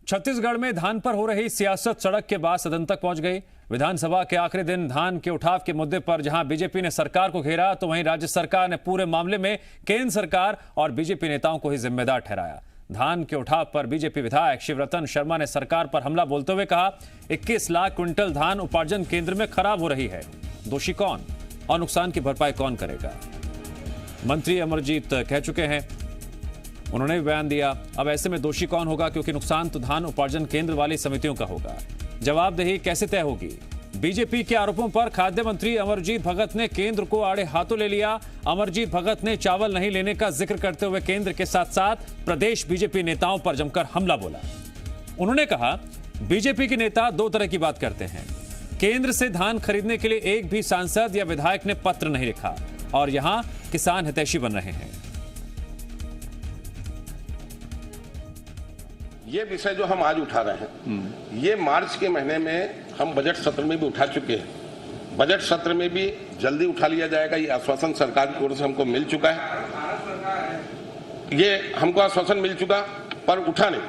छत्तीसगढ़ में धान पर हो रही सियासत सड़क के बाद सदन तक पहुंच गई। विधानसभा के आखिरी दिन धान के उठाव के मुद्दे पर जहां बीजेपी ने सरकार को घेरा, तो वहीं राज्य सरकार ने पूरे मामले में केंद्र सरकार और बीजेपी नेताओं को ही जिम्मेदार ठहराया। धान के उठाव पर बीजेपी विधायक शिवरतन शर्मा ने सरकार पर हमला बोलते हुए कहा, 21 लाख क्विंटल धान उपार्जन केंद्र में खराब हो रही है। दोषी कौन और नुकसान की भरपाई कौन करेगा? मंत्री अमरजीत कह चुके हैं, उन्होंने भी बयान दिया। अब ऐसे में दोषी कौन होगा, क्योंकि नुकसान तो धान उपार्जन केंद्र वाली समितियों का होगा। जवाबदेही कैसे तय होगी? बीजेपी के आरोपों पर खाद्य मंत्री अमरजीत भगत ने केंद्र को आड़े हाथों ले लिया। अमरजीत भगत ने चावल नहीं लेने का जिक्र करते हुए केंद्र के साथ साथ प्रदेश बीजेपी नेताओं पर जमकर हमला बोला। उन्होंने कहा, बीजेपी के नेता दो तरह की बात करते हैं। केंद्र से धान खरीदने के लिए एक भी सांसद या विधायक ने पत्र नहीं लिखा और यहां किसान हितैषी बन रहे हैं। ये विषय जो हम आज उठा रहे हैं, ये मार्च के महीने में हम बजट सत्र में भी उठा चुके हैं। बजट सत्र में भी जल्दी उठा लिया जाएगा, ये आश्वासन सरकार की ओर से हमको मिल चुका है। ये हमको आश्वासन मिल चुका पर उठा नहीं।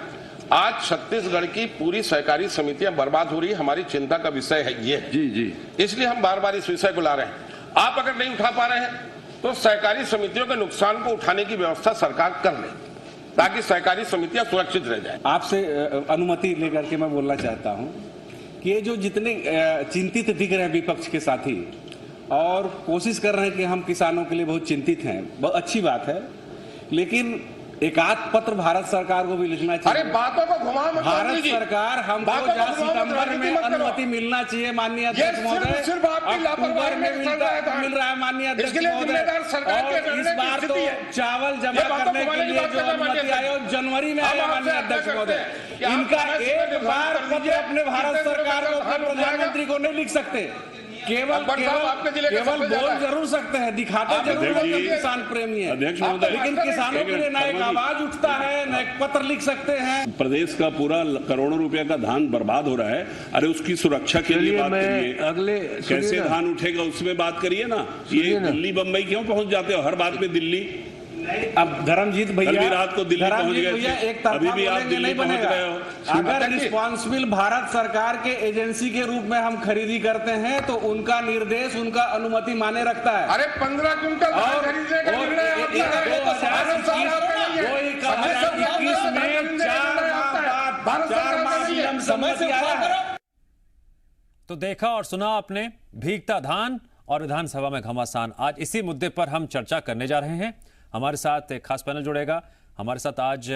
आज छत्तीसगढ़ की पूरी सहकारी समितियां बर्बाद हो रही है, हमारी चिंता का विषय है ये। जी। इसलिए हम बार बार इस विषय को ला रहे हैं। आप अगर नहीं उठा पा रहे हैं तो सहकारी समितियों के नुकसान को उठाने की व्यवस्था सरकार कर ले, ताकि सहकारी समितियां सुरक्षित रह जाए। आपसे अनुमति लेकर के मैं बोलना चाहता हूं कि ये जो जितने चिंतित दिख रहे हैं विपक्ष के साथी और कोशिश कर रहे हैं कि हम किसानों के लिए बहुत चिंतित हैं, बहुत अच्छी बात है, लेकिन एकाध पत्र भारत सरकार को भी लिखना चाहिए। अरे बातों को घुमा मत। भारत सरकार हमको जहाँ सितंबर में अनुमति मिलना चाहिए माननीय अध्यक्ष महोदय, अक्टूबर में मिल रहा है माननीय अध्यक्ष महोदय, और इस बार तो चावल जमा करने के लिए जो अनुमति आयोग जनवरी में आया माननीय अध्यक्ष महोदय, इनका एक बार पत्र अपने भारत सरकार को, अपने प्रधानमंत्री को नहीं लिख सकते। केवल बोल जरूर सकते हैं, दिखाते जरूर हैं कि किसान प्रेमी है, लेकिन किसानों के लिए न एक आवाज उठता है, न एक पत्र लिख सकते हैं। प्रदेश का पूरा करोड़ों रुपए का धान बर्बाद हो रहा है। अरे उसकी सुरक्षा के लिए बात करिए। अगले कैसे धान उठेगा उसमें बात करिए ना। ये दिल्ली बम्बई क्यों पहुंच जाते हो हर बात में दिल्ली? अब धर्मजीत भैया, रात को दिल्ली पहुंच गए, एक तरफा अभी भी आप बोलेंगे दिल्ली नहीं पहुंच बनेगा। रहे हो। अगर रिस्पॉन्सिबल भारत सरकार के एजेंसी के रूप में हम खरीदी करते हैं तो उनका निर्देश, उनका अनुमति माने रखता है। अरे 15 क्विंटल खरीदने का निर्णय समय आया है। तो देखा और सुना आपने, भीगता धान और विधानसभा में घमासान। आज इसी मुद्दे पर हम चर्चा करने जा रहे हैं। हमारे साथ एक खास पैनल जुड़ेगा। हमारे साथ आज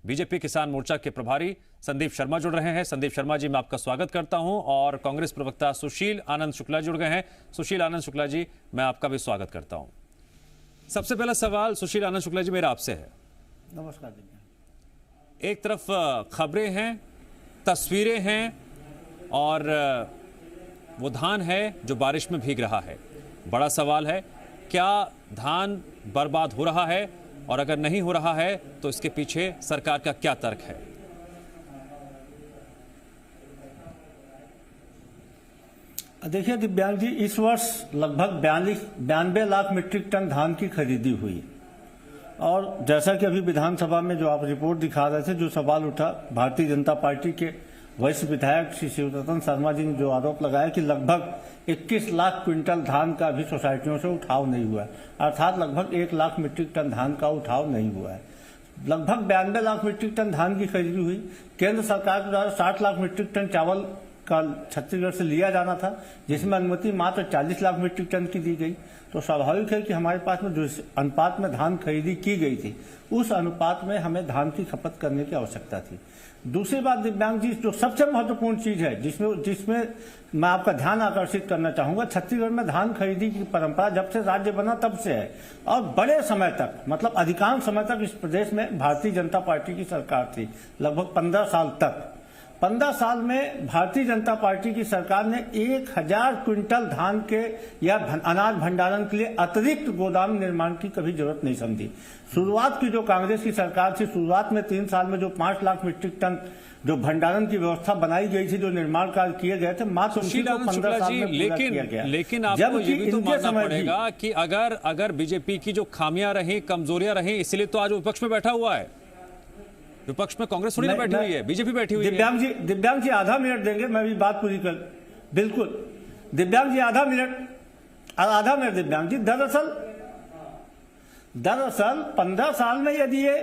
बीजेपी किसान मोर्चा के प्रभारी संदीप शर्मा जुड़ रहे हैं। संदीप शर्मा जी, मैं आपका स्वागत करता हूं। और कांग्रेस प्रवक्ता सुशील आनंद शुक्ला जुड़ गए हैं। सुशील आनंद शुक्ला जी, मैं आपका भी स्वागत करता हूं। सबसे पहला सवाल सुशील आनंद शुक्ला जी मेरा आपसे है। नमस्कार। एक तरफ खबरें हैं, तस्वीरें हैं और वो धान है जो बारिश में भीग रहा है। बड़ा सवाल है, क्या धान बर्बाद हो रहा है? और अगर नहीं हो रहा है तो इसके पीछे सरकार का क्या तर्क है? देखिए दिव्यांग जी, इस वर्ष लगभग 92 लाख मीट्रिक टन धान की खरीदी हुई। और जैसा कि अभी विधानसभा में जो आप रिपोर्ट दिखा रहे थे, जो सवाल उठा, भारतीय जनता पार्टी के वरिष्ठ विधायक श्री शिवरतन शर्मा जी ने जो आरोप लगाया कि लगभग 21 लाख क्विंटल धान का भी सोसाइटियों से उठाव नहीं हुआ है, अर्थात लगभग 1 लाख मीट्रिक टन धान का उठाव नहीं हुआ है। लगभग 92 लाख मीट्रिक टन धान की खरीदी हुई। केंद्र सरकार के द्वारा 60 लाख मीट्रिक टन चावल का छत्तीसगढ़ से लिया जाना था, जिसमें अनुमति मात्र 40 लाख मीट्रिक टन की दी गई। तो स्वाभाविक है कि हमारे पास में जो अनुपात में धान खरीदी की गई थी, उस अनुपात में हमें धान की खपत करने की आवश्यकता थी। दूसरी बात दिव्यांग जी, जो सबसे महत्वपूर्ण चीज है जिसमें मैं आपका ध्यान आकर्षित करना चाहूंगा, छत्तीसगढ़ में धान खरीदी की परंपरा जब से राज्य बना तब से है और बड़े समय तक, मतलब अधिकांश समय तक इस प्रदेश में भारतीय जनता पार्टी की सरकार थी। लगभग 15 साल तक 15 साल में भारतीय जनता पार्टी की सरकार ने 1000 क्विंटल धान के या अनाज भंडारण के लिए अतिरिक्त गोदाम निर्माण की कभी जरूरत नहीं समझी। शुरुआत की जो कांग्रेस की सरकार थी, शुरुआत में 3 साल में जो 5 लाख मीट्रिक टन जो भंडारण की व्यवस्था बनाई गई थी, जो निर्माण कार्य किए गए थे, मात्र 15 साल में पूरा किया गया। लेकिन आपको ये भी तो मानना पड़ेगा कि अगर बीजेपी की जो खामियां रही, कमजोरियां रही, इसलिए तो आज विपक्ष में बैठा हुआ है। विपक्ष में कांग्रेस थोड़ी ना बैठी हुई है, बीजेपी बैठी हुई है। दिव्यांग जी आधा मिनट देंगे, मैं भी बात पूरी कर। बिल्कुल दिव्यांग जी आधा मिनट दिव्यांग जी। दरअसल 15 साल में यदि ये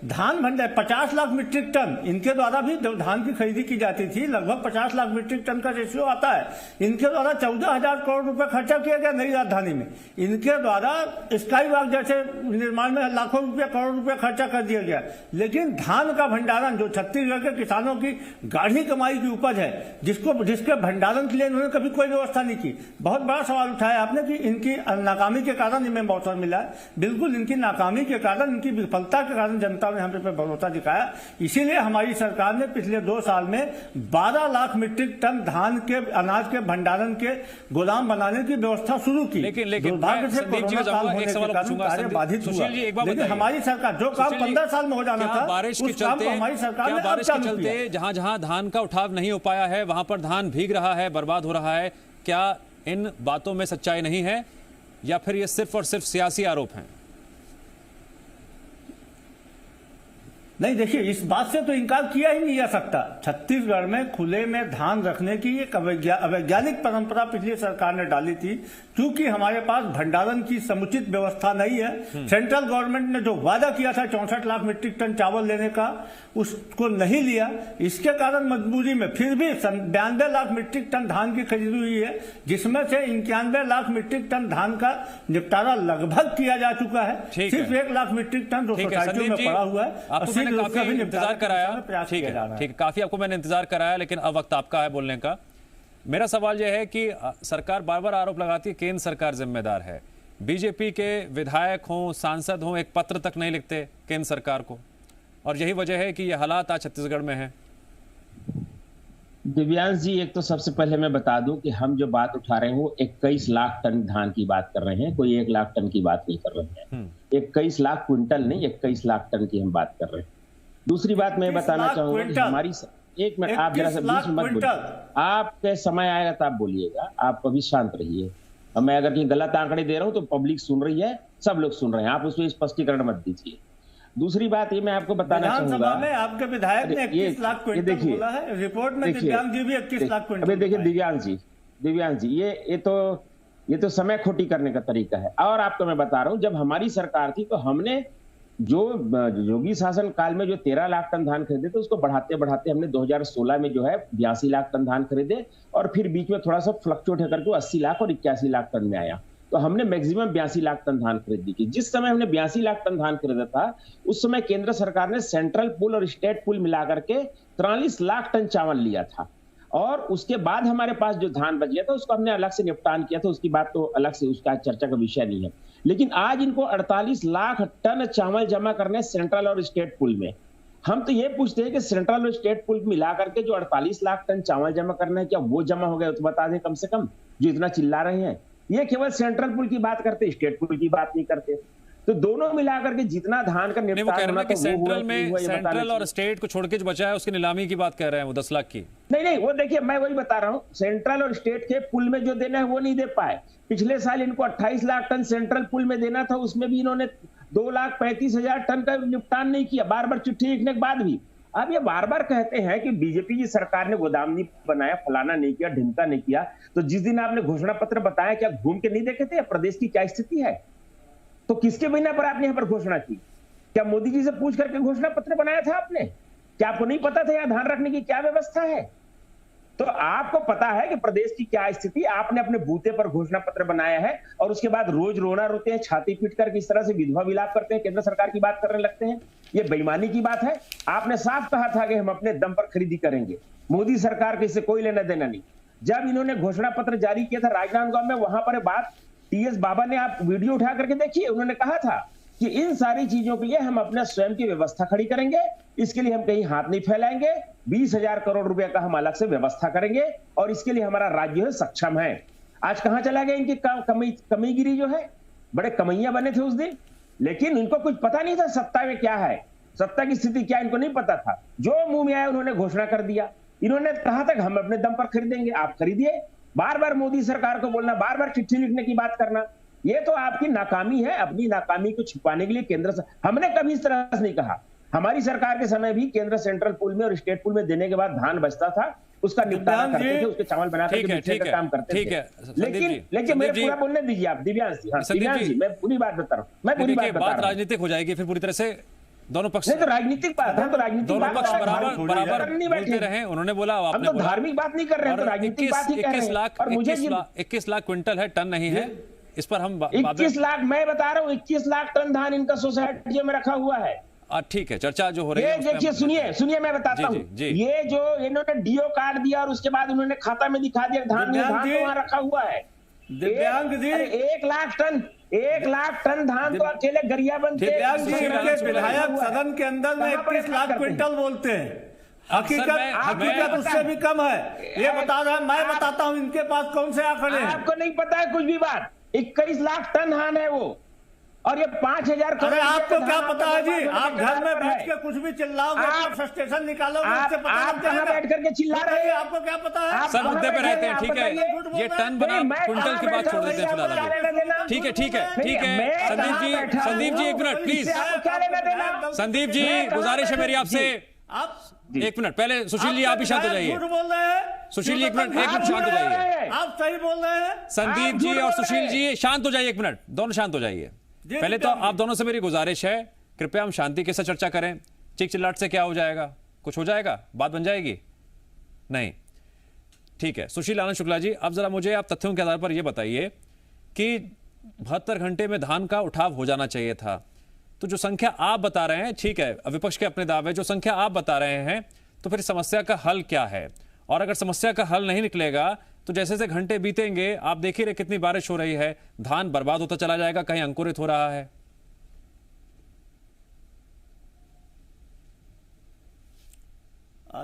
धान भंडार 50 लाख मीट्रिक टन इनके द्वारा भी धान की खरीदी की जाती थी, लगभग 50 लाख मीट्रिक टन का रेशियो आता है। इनके द्वारा 14,000 करोड़ रुपए खर्चा किया गया नई राजधानी में। इनके द्वारा स्काई वॉक जैसे निर्माण में लाखों रुपया करोड़ रुपया खर्चा कर दिया गया। लेकिन धान का भंडारण जो छत्तीसगढ़ के किसानों की गाढ़ी कमाई की उपज है, जिसके भंडारण के लिए इन्होंने कभी कोई व्यवस्था नहीं की। बहुत बड़ा सवाल उठाया आपने कि इनकी नाकामी के कारण इनमें मौसम मिला है। बिल्कुल इनकी नाकामी के कारण, इनकी विफलता के कारण जनता ने हम पे भरोसा दिखाया। इसीलिए हमारी सरकार ने पिछले 2 साल में 12 लाख मीट्रिक टन धान के अनाज के भंडारण के गोदाम बनाने की व्यवस्था शुरू की। लेकिन दुर्भाग्य से कोरोना काल होने के कारण कार्य बाधित हुआ। लेकिन हमारी सरकार जो काम 15 साल में हो जाना था, बारिश के उस काम को हमारी सरकार ने अब चालू किया। जहां जहां धान का उठाव नहीं हो पाया है वहां पर धान भीग रहा है, बर्बाद हो रहा है। क्या इन बातों में सच्चाई नहीं है या फिर ये सिर्फ और सिर्फ सियासी आरोप हैं? नहीं, देखिए इस बात से तो इनकार किया ही नहीं जा सकता। छत्तीसगढ़ में खुले में धान रखने की एक अवैज्ञानिक परंपरा पिछली सरकार ने डाली थी। क्योंकि हमारे पास भंडारण की समुचित व्यवस्था नहीं है। सेंट्रल गवर्नमेंट ने जो वादा किया था 64 लाख मीट्रिक टन चावल लेने का, उसको नहीं लिया। इसके कारण मजबूरी में फिर भी 92 लाख मीट्रिक टन धान की खरीदी हुई है, जिसमें से 91 लाख मीट्रिक टन धान का निपटारा लगभग किया जा चुका है। सिर्फ 1 लाख मीट्रिक टन जो सोसाइटियों में पड़ा हुआ है। काफी इंतजार कराया, ठीक है, काफी आपको मैंने इंतजार कराया, लेकिन अब वक्त आपका है बोलने का। मेरा सवाल यह है कि सरकार बार बार आरोप लगाती है केंद्र सरकार जिम्मेदार है। बीजेपी के विधायक हों, सांसद हों, एक पत्र तक नहीं लिखते केंद्र सरकार को, और यही वजह है कि ये हालात आज छत्तीसगढ़ में है। दिव्यांश जी, एक तो सबसे पहले मैं बता दूं कि हम जो बात उठा रहे हैं वो 21 लाख टन धान की बात कर रहे हैं, कोई 1 लाख टन की बात नहीं कर रहे हैं। 21 लाख क्विंटल नहीं, 21 लाख टन की हम बात कर रहे हैं। दूसरी बात मैं बताना चाहूंगा कि हमारी, एक मिनट आप जरा सा बीच में मत बोलिए, आपके समय आएगा तो आप बोलिएगा, आप अभी शांत रहिए। और मैं अगर कहीं गलत आंकड़े दे रहा हूं तो पब्लिक सुन रही है, सब लोग सुन रहे हैं, आप उसमें स्पष्टीकरण मत दीजिए। दूसरी बात ये मैं आपको बताना चाहूंगा, आपके विधायक ने 21 लाख क्विंटल बोला है, रिपोर्ट में दिव्यांग जी भी 21 लाख क्विंटल। अभी देखिए दिव्यांग जी ये तो समय खोटी करने का तरीका है। और आपको मैं बता रहा हूं, जब हमारी सरकार थी तो हमने जो योगी शासन काल में जो 13 लाख टन धान खरीदे थे, उसको बढ़ाते बढ़ाते हमने 2016 में जो है 82 लाख टन धान खरीदे, और फिर बीच में थोड़ा सा फ्लक्चुएट होकर के 80 लाख और 81 लाख टन में आया। तो हमने मैक्सिमम 82 लाख टन धान खरीदी की। जिस समय हमने 82 लाख टन धान खरीदा था, उस समय केंद्र सरकार ने सेंट्रल पूल और स्टेट पूल मिलाकर के 43 लाख टन चावल लिया था। और उसके बाद हमारे पास जो धान बच गया था उसको हमने अलग से निपटान किया था, उसकी बात तो अलग से, उसका चर्चा का विषय नहीं है। लेकिन आज इनको 48 लाख टन चावल जमा करने सेंट्रल और स्टेट पूल में। हम तो ये पूछते हैं कि सेंट्रल और स्टेट पूल मिला करके जो 48 लाख टन चावल जमा करना है, क्या वो जमा हो गया? तो बता दें कम से कम, जो इतना चिल्ला रहे हैं। ये केवल सेंट्रल पूल की बात करते, स्टेट पूल की बात नहीं करते। तो दोनों मिलाकर के जितना धान का निपटान होना, तो सेंट्रल में सेंट्रल और स्टेट को छोड़ के जो बचा है उसकी नीलामी की बात कर रहे हैं, वो 10 लाख की। नहीं, वो देखिए मैं वही बता रहा हूँ, सेंट्रल और स्टेट के पुल में जो देना है वो नहीं दे पाए। पिछले साल इनको 28 लाख टन सेंट्रल पुल में देना था, उसमें भी इन्होंने 2,35,000 टन का निपटान नहीं किया, बार बार चिट्ठी लिखने के बाद भी। अब ये बार बार कहते हैं कि बीजेपी की सरकार ने गोदाम नहीं बनाया, फलाना नहीं किया, ढिमका नहीं किया। तो जिस दिन आपने घोषणा पत्र बताया, क्या घूम के नहीं देखे थे प्रदेश की क्या स्थिति है? तो किसके बिना पर आपने यहाँ पर घोषणा की? क्या मोदी जी से पूछ करके घोषणा पत्र बनाया था आपने? क्या आपको नहीं पता था यहाँ धान रखने की क्या व्यवस्था है? तो आपको पता है कि प्रदेश की क्या स्थिति, आपने अपने बूते पर घोषणा पत्र बनाया है, और उसके बाद रोज रोना रोते हैं, छाती पीट कर किस तरह से विधवा विलाप करते हैं, केंद्र सरकार की बात करने लगते हैं। ये बेईमानी की बात है। आपने साफ कहा था कि हम अपने दम पर खरीदी करेंगे, मोदी सरकार के इससे कोई लेना देना नहीं। जब इन्होंने घोषणा पत्र जारी किया था राजनांदगांव में, वहां पर बात टीएस बाबा ने, आप वीडियो उठा करके देखिए, उन्होंने कहा था कि इन सारी चीजों के लिए हम अपने स्वयं की व्यवस्था खड़ी करेंगे, इसके लिए हम कहीं हाथ नहीं फैलाएंगे, 20,000 करोड़ रुपए का हम अलग से व्यवस्था करेंगे, और इसके लिए हमारा राज्य है सक्षम है। आज कहां चला गया इनकी कमीगिरी जो है? बड़े कमैया बने थे उस दिन, लेकिन इनको कुछ पता नहीं था सत्ता में क्या है, सत्ता की स्थिति क्या इनको नहीं पता था। जो मुंह में आया उन्होंने घोषणा कर दिया। इन्होंने कहा था कि हम अपने दम पर खरीदेंगे, आप खरीदिए। बार बार मोदी सरकार को बोलना, बार बार चिट्ठी लिखने की बात करना, ये तो आपकी नाकामी है। अपनी नाकामी को छिपाने के लिए केंद्र से, हमने कभी इस तरह से नहीं कहा। हमारी सरकार के समय भी केंद्र सेंट्रल पूल में और स्टेट पूल में देने के बाद धान बचता था, उसका निपटारा करते थे, उसके चावल बना करके बेचने का काम करते थे। लेकिन मेरे पूरा बोलने दीजिए आप दिव्यांश जी, मैं पूरी बात बता रहा हूँ, मैं पूरी बात बता रहा हूँ। राजनीतिक हो जाएगी फिर पूरी तरह से, दोनों पक्ष नहीं तो राजनीतिक बात है, तो राजनीतिक दोनों पक्ष बराबर बोलते रहे। उन्होंने बोला, हम तो धार्मिक बात नहीं कर रहे हैं, तो राजनीतिक बात ही कर रहे हैं। और मुझे 21 लाख क्विंटल है, टन नहीं है, इस पर हम 21 लाख, मैं बता रहा हूँ 21 लाख टन धान इनका सोसाइटी में रखा हुआ है। ठीक है, चर्चा जो हो रही है देखिए, सुनिए मैं बताता हूँ, ये जो इन्होंने डीओ कार्ड दिया और उसके बाद उन्होंने खाता में दिखा दिया धान तो वहां रखा हुआ है। दिव्यांग जी, 1 लाख टन धान तो अकेले गरियाबंद विधायक सदन के अंदर में 21 लाख क्विंटल बोलते हैं, हकीकत उससे भी कम है। ये बता रहा है, मैं बताता हूँ इनके पास कौन से आंकड़े हैं। आपको नहीं पता है कुछ भी बात। 21 लाख टन धान है वो, और ये 5000 करोड़। अरे आपको क्या पता है जी, आप घर में बैठ के कुछ भी चिल्लाओगे, आप स्टेशन निकालोगे, आप कहाँ बैठ करके चिल्ला रहे हैं? आपको क्या पता है? सर मुद्दे पे रहते हैं, ठीक है, ये टन बनाम क्विंटल की बात छोड़ देते हैं फिलहाल। ठीक है संदीप जी 1 मिनट प्लीज। संदीप जी, गुजारिश है मेरी आपसे, आप 1 मिनट पहले, सुशील जी आप भी शांत हो जाइए। सुशील जी 1 मिनट शांत हो जाइए। आप सही बोल रहे हैं। संदीप जी और सुशील जी शांत हो जाइए, 1 मिनट, दोनों शांत हो जाइए। पहले तो आप दोनों से मेरी गुजारिश है, कृपया हम शांति के साथ चर्चा करें। चीख चिल्लाट से क्या हो जाएगा? कुछ हो जाएगा? बात बन जाएगी? नहीं, ठीक है। सुशील आनंद शुक्ला जी, अब जरा मुझे आप तथ्यों के आधार पर यह बताइए कि 72 घंटे में धान का उठाव हो जाना चाहिए था, तो जो संख्या आप बता रहे हैं, ठीक है, विपक्ष के अपने दावे, जो संख्या आप बता रहे हैं, तो फिर समस्या का हल क्या है? और अगर समस्या का हल नहीं निकलेगा तो जैसे जैसे घंटे बीतेंगे, आप देख ही रहे कितनी बारिश हो रही है, धान बर्बाद होता चला जाएगा, कहीं अंकुरित हो रहा है।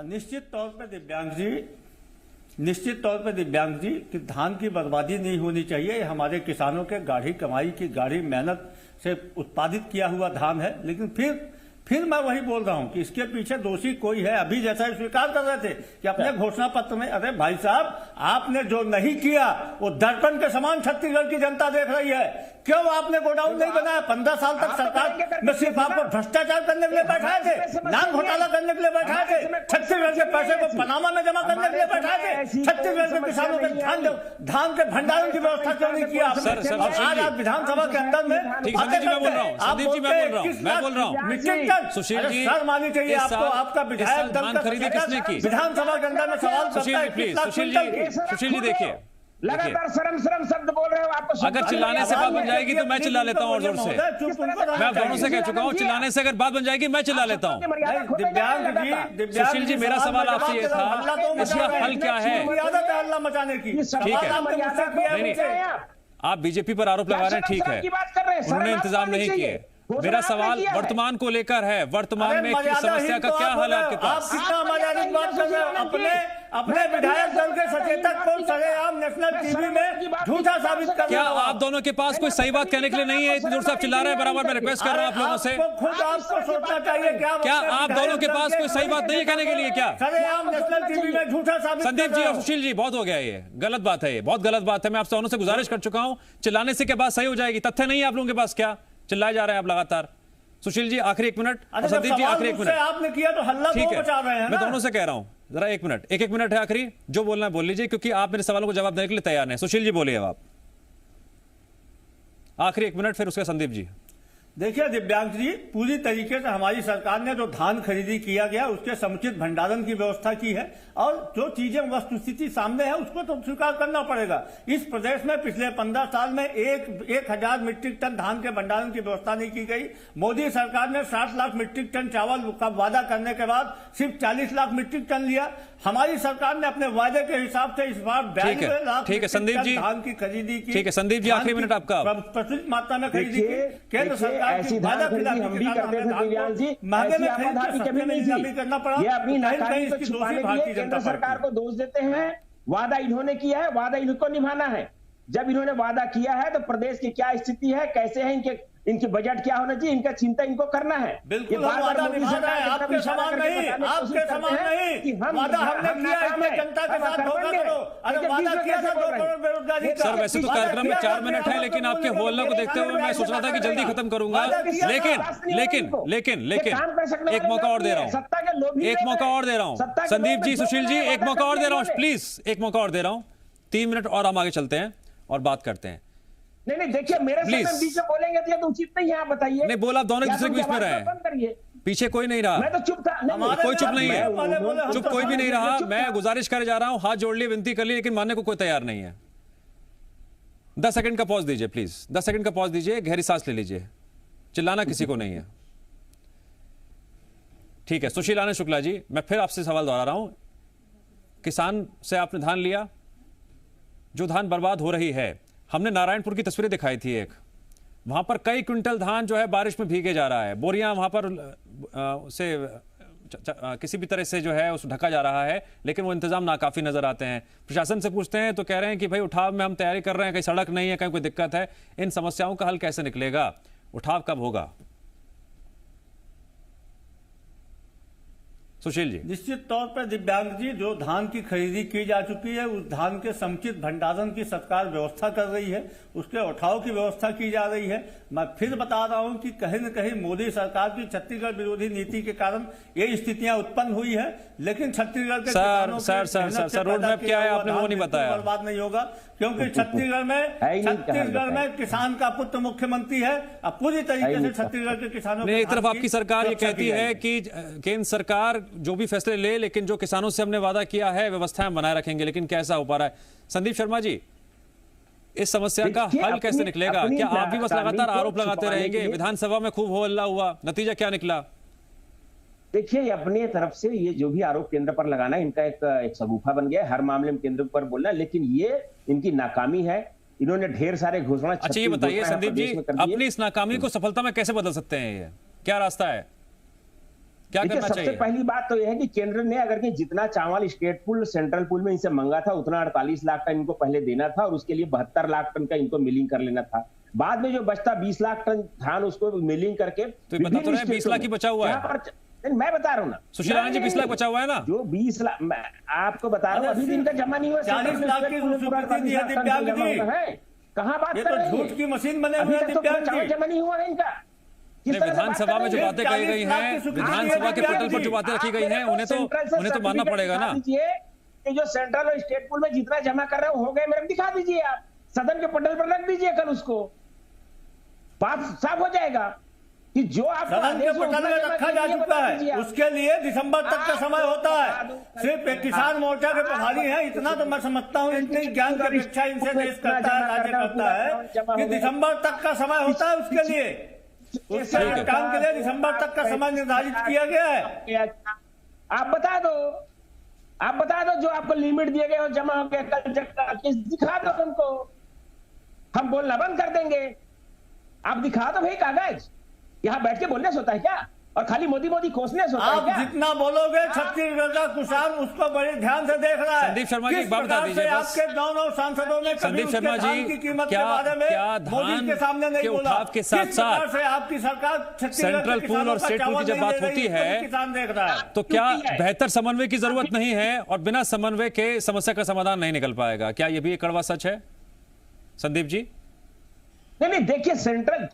निश्चित तौर पे दिव्यांग जी कि धान की बर्बादी नहीं होनी चाहिए। हमारे किसानों के गाढ़ी कमाई की, गाढ़ी मेहनत से उत्पादित किया हुआ धान है। लेकिन फिर मैं वही बोल रहा हूं कि इसके पीछे दोषी कोई है। अभी जैसा स्वीकार कर रहे थे कि अपने घोषणा पत्र में, अरे भाई साहब, आपने जो नहीं किया वो दर्पण के समान छत्तीसगढ़ की जनता देख रही है। क्यों आपने गोडाउन नहीं बनाया? 15 साल तक सरकार में सिर्फ आपको भ्रष्टाचार करने के लिए बैठाए थे, नाम घोटाला करने के लिए बैठाए थे, छत्तीसगढ़ के पैसे को पनामा में जमा करने के लिए बैठाए थे, छत्तीसगढ़ के किसानों के धान के भंडारण की व्यवस्था क्यों नहीं किया आपने? आज आप विधानसभा के अंदर में सुशील जी, सर मानी चाहिए आपको, आपका विधायक दल का खरीदी किसने की? विधानसभा के अंदर में सवाल सुशील जी देखिए, लगातार शर्म शब्द बोल रहे हो। आपको अगर चिल्लाने से बात बन जाएगी तो मैं चिल्ला लेता हूँ और जोर से। मैं आप दोनों से कह चुका हूँ, चिल्लाने से अगर बात बन जाएगी मैं चिल्ला लेता हूँ। सुशील जी, मेरा सवाल आपसे ये था, इसका हल क्या है? हल्ला मचाने की, ठीक है, आप बीजेपी पर आरोप लगा रहे हैं, ठीक है, उन्होंने इंतजाम नहीं किए। मेरा सवाल वर्तमान को लेकर है, वर्तमान में की समस्या का क्या हल है आपके पास? आप कितना मर्यादित बात कर रहे हैं? अपने विधायक दल के सचेतक को सरेआम नेशनल टीवी में झूठा साबित कर। क्या आप दोनों के पास कोई सही बात कहने के लिए नहीं है? इतनी दूर से आप चिल्ला रहे हैं, बराबर मैं रिक्वेस्ट कर रहा हूं आप लोगों से। खुद आपको सोचना चाहिए, क्या आप दोनों के पास कोई सही बात नहीं है कहने के लिए? क्या सरेआम नेशनल टीवी में झूठा साबित? संदीप जी और सुशील जी, बहुत हो गया, ये गलत बात है, ये बहुत गलत बात है। मैं आप दोनों से गुजारिश कर चुका हूं, चिल्लाने से क्या बात सही हो जाएगी? तथ्य नहीं है आप लोगों के पास, क्या चिल्लाए जा रहे हैं आप लगातार? सुशील जी आखिरी 1 मिनट, संदीप जी आखिरी 1 मिनट। आपने किया तो हल्ला ठीक है, मचा रहे हैं। मैं दोनों से कह रहा हूं, जरा 1 मिनट, एक मिनट है आखिरी, जो बोलना है बोल लीजिए, क्योंकि आप मेरे सवालों को जवाब देने के लिए तैयार हैं। सुशील जी बोलिए, अब आप आखिरी 1 मिनट, फिर उसके संदीप जी। देखिए दिव्यांग जी, पूरी तरीके से हमारी सरकार ने जो धान खरीदी किया गया उसके समुचित भंडारण की व्यवस्था की है, और जो चीजें वस्तुस्थिति सामने है उसको तो स्वीकार करना पड़ेगा। इस प्रदेश में पिछले 15 साल में 1000 मीट्रिक टन धान के भंडारण की व्यवस्था नहीं की गई। मोदी सरकार ने 60 लाख मीट्रिक टन चावल का वादा करने के बाद सिर्फ 40 लाख मीट्रिक टन लिया। हमारी सरकार ने अपने वादे के हिसाब से इस बार 92 लाख मीट्रिक टन धान की खरीदी की। ठीक है संदीप जी, आखिरी मिनट आपका। प्रचुर मात्रा में खरीदी की। केंद्र सरकार ऐसी धान खरीदी हम भी करते थे दिव्यांग जी, ऐसी आपाधापी कभी नहीं थी। ये अपनी नाकामी को छुपाने के लिए केंद्र सरकार को दोष देते हैं। वादा इन्होंने किया है, वादा इनको निभाना है। जब इन्होंने वादा किया है तो प्रदेश की क्या स्थिति है, कैसे है इनके इनकी बजट क्या होना चाहिए, इनका चिंता इनको करना है। बिल्कुल वादा निभा रहे हैं, आपके समान नहीं, आपके समान नहीं। वादा हमने किया, इसमें जनता के साथ धोखा करो। अरे वादा किया था 2 करोड़ बेरोजगारी का। सर वैसे तो कार्यक्रम में 4 मिनट है, लेकिन आपके बोलने को देखते हुए मैं सोच रहा था कि जल्दी खत्म करूंगा, लेकिन एक मौका और दे रहा हूं, एक मौका और दे रहा हूं। संदीप जी, सुशील जी, एक मौका और दे रहा हूं, प्लीज एक मौका और दे रहा हूं। 3 मिनट और हम आगे चलते हैं और बात करते हैं। नहीं देखिए, मेरे साथ बीच में बोलेंगे तो ये तो उचित नहीं है, आप बताइए। नहीं बोला, दोनों दूसरे के बीच में रहे, पीछे कोई नहीं रहा। मैं तो चुप था। कोई चुप नहीं है, चुप कोई भी नहीं रहा। मैं गुजारिश करे जा रहा हूं, हाथ जोड़ लिए, विनती कर ली, लेकिन मानने को कोई तैयार नहीं है। 10 सेकंड का पॉज दीजिए प्लीज, 10 सेकंड का पॉज दीजिए, गहरी सांस ले लीजिए, चिल्लाना किसी को नहीं है। ठीक है सुशील आनंद शुक्ला जी, मैं फिर आपसे सवाल दोहरा रहा हूं। किसान से आपने धान लिया, जो धान बर्बाद हो रही है, हमने नारायणपुर की तस्वीरें दिखाई थी एक, वहां पर कई क्विंटल धान जो है बारिश में भीगे जा रहा है, बोरियां वहां पर से किसी भी तरह से जो है उस ढका जा रहा है, लेकिन वो इंतजाम नाकाफी नजर आते हैं। प्रशासन से पूछते हैं तो कह रहे हैं कि भाई उठाव में हम तैयारी कर रहे हैं, कहीं सड़क नहीं है, कहीं कोई दिक्कत है। इन समस्याओं का हल कैसे निकलेगा, उठाव कब होगा? सुशील जी। निश्चित तौर पर दिव्यांग जी, जो धान की खरीदी की जा चुकी है, उस धान के समुचित भंडारण की सरकार व्यवस्था कर रही है, उसके उठाव की व्यवस्था की जा रही है। मैं फिर बता रहा हूं कि कहीं न कहीं मोदी सरकार की छत्तीसगढ़ विरोधी नीति के कारण ये स्थितियां उत्पन्न हुई है, लेकिन छत्तीसगढ़ के सर रोड मैप क्या है आपने वो नहीं बताया। बर्बाद नहीं होगा, क्योंकि छत्तीसगढ़ में किसान का पुत्र मुख्यमंत्री है। अब पूरी तरीके से छत्तीसगढ़ के किसानों एक तरफ आपकी सरकार ये कहती है कि केंद्र सरकार जो भी फैसले ले, लेकिन जो किसानों से हमने वादा किया है व्यवस्थाएं बनाए रखेंगे, लेकिन कैसा हो पा रहा है? संदीप शर्मा जी, इस समस्या का हल कैसे निकलेगा? क्या आप भी बस लगातार आरोप लगाते रहेंगे? विधानसभा में खूब हो हल्ला हुआ, नतीजा क्या निकला? देखिए, अपनी तरफ से ये जो भी आरोप केंद्र पर लगाना, इनका एक सगुफा बन गया है, हर मामले में केंद्र पर बोलना, लेकिन ये इनकी नाकामी है। इन्होंने ढेर सारे घोषणा। अच्छा ये बताइए संदीप जी, अपनी इस नाकामी को सफलता में कैसे बदल सकते हैं? ये क्या रास्ता है, क्या करना चाहिए? सबसे पहली बात तो यह है कि केंद्र ने अगर कि जितना चावल स्टेट पूल सेंट्रल पूल में इनसे मांगा था, उतना 48 लाख टन इनको पहले देना था, और उसके लिए 72 लाख टन का इनको मिलिंग कर लेना था। बाद में जो बचता 20 लाख टन धान, उसको मिलिंग करके तो बता तो रहे 20 लाख ही बचा हुआ है। मैं बता रहा हूँ ना सुशील आनंद जी, 20 लाख बचा हुआ है ना, जो 20 लाख आपको बता रहा हूँ, अभी भी इनका जमा नहीं हुआ। 40 लाख की दिव्यांग जी, कहाँ बात कर रहे हैं? झूठ की मशीन बने हुए जमा नहीं हुआ है इनका। विधानसभा में जो बातें कही गई हैं, विधानसभा के पोर्टल पर जो बातें रखी गई हैं, उन्हें तो मानना पड़ेगा ना। कि जो सेंट्रल और स्टेट पूल में जितना जमा कर रहे हो गए, मेरे दिखा दीजिए, आप सदन के पोर्टल पर रख दीजिए, कल उसको बात साफ हो जाएगा कि जो आप सदन के पोर्टल में रखा जा चुका है। उसके लिए दिसंबर तक का समय होता है। सिर्फ एक किसान मोर्चा के प्रभारी हैं, इतना तो मैं समझता हूँ, इतनी ज्ञान की अपेक्षा इनसे देश करता है, राज्य करता है, कि दिसंबर तक का समय होता है उसके लिए। उसके काम के लिए दिसंबर तक का समय निर्धारित किया गया है। आप बता दो जो आपको लिमिट दिए गए हो जमा हो गया, कल दिखा दो उनको, हम बोलना बंद कर देंगे। आप दिखा दो भाई कागज, यहां बैठ के बोलने से होता है क्या? और खाली मोदी मोदी कोसने से होता है क्या? आप जितना बोलोगे छत्तीसगढ़ का किसान उसको बड़े ध्यान से देख रहा है। संदीप शर्मा जी, एक बात बता दीजिए, आपके दोनों सांसदों ने संदीप शर्मा जी, की कीमत के बारे में मोदी के सामने नहीं बोला। आपके साथ साथ से आपकी सरकार सेंट्रल पूल और स्टेट पूल की जब बात होती है, किसान देख रहा है, तो क्या बेहतर समन्वय की जरूरत नहीं है, और बिना समन्वय के समस्या का समाधान नहीं निकल पाएगा? क्या ये भी एक कड़वा सच है संदीप जी? नहीं देखिए,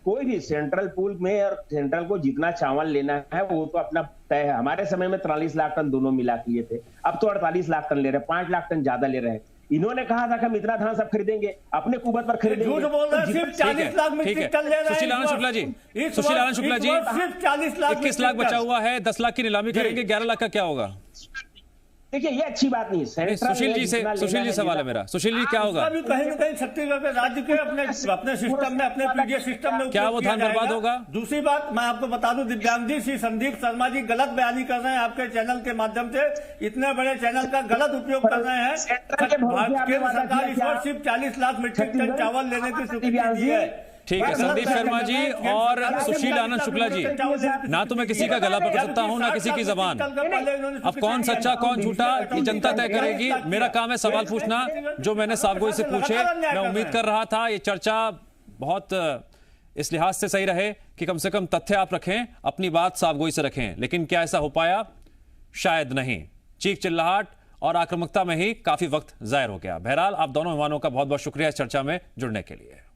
कोई भी सेंट्रल पूल में और सेंट्रल को जितना चावल लेना है वो तो अपना तय है। हमारे समय में 43 लाख टन दोनों मिला लिए थे, अब तो 48 लाख टन ले रहे हैं, 5 लाख टन ज्यादा ले रहे हैं। इन्होंने कहा था कि हम इतना धान सब खरीदेंगे, अपने कुबत पर खरीदेंगे। झूठ बोल रहे हैं, सिर्फ 40 लाख मीट्रिक टन ले रहे हैं। सुशील आनंद शुक्ला जी, सिर्फ 40 लाख, 21 लाख बचा हुआ है, 10 लाख की नीलामी करेंगे, 11 लाख का क्या होगा? देखिए, ये अच्छी बात नहीं है। सुशील जी सवाल है मेरा, सुशील जी क्या होगा? कहीं न कहीं छत्तीसगढ़ के राज्य के अपने सिस्टम में, अपने पीडीएस सिस्टम में क्या वो धान बर्बाद होगा? दूसरी बात मैं आपको बता दूं दिव्यांग जी, श्री संदीप शर्मा जी गलत बयानी कर रहे हैं आपके चैनल के माध्यम से, इतने बड़े चैनल का गलत उपयोग कर रहे हैं। केंद्र सरकार इस वर्ष सिर्फ 40 लाख मीट्रिक टन चावल लेने की स्वीकृति दी है। ठीक है संदीप शर्मा जी और सुशील आनंद शुक्ला जी, ना तो मैं किसी का गला पकड़ सकता हूं, ना किसी की जबान। अब कौन सच्चा कौन झूठा ये जनता तय करेगी। मेरा काम है सवाल पूछना, जो मैंने साबगोई से पूछे। मैं उम्मीद कर रहा था ये चर्चा बहुत इस लिहाज से सही रहे कि कम से कम तथ्य आप रखें, अपनी बात साफगोई से रखें। लेकिन क्या ऐसा हो पाया? शायद नहीं। चीख चिल्लाहट और आक्रामकता में ही काफी वक्त जाहिर हो गया। बहरहाल आप दोनों मेहमानों का बहुत बहुत शुक्रिया इस चर्चा में जुड़ने के लिए।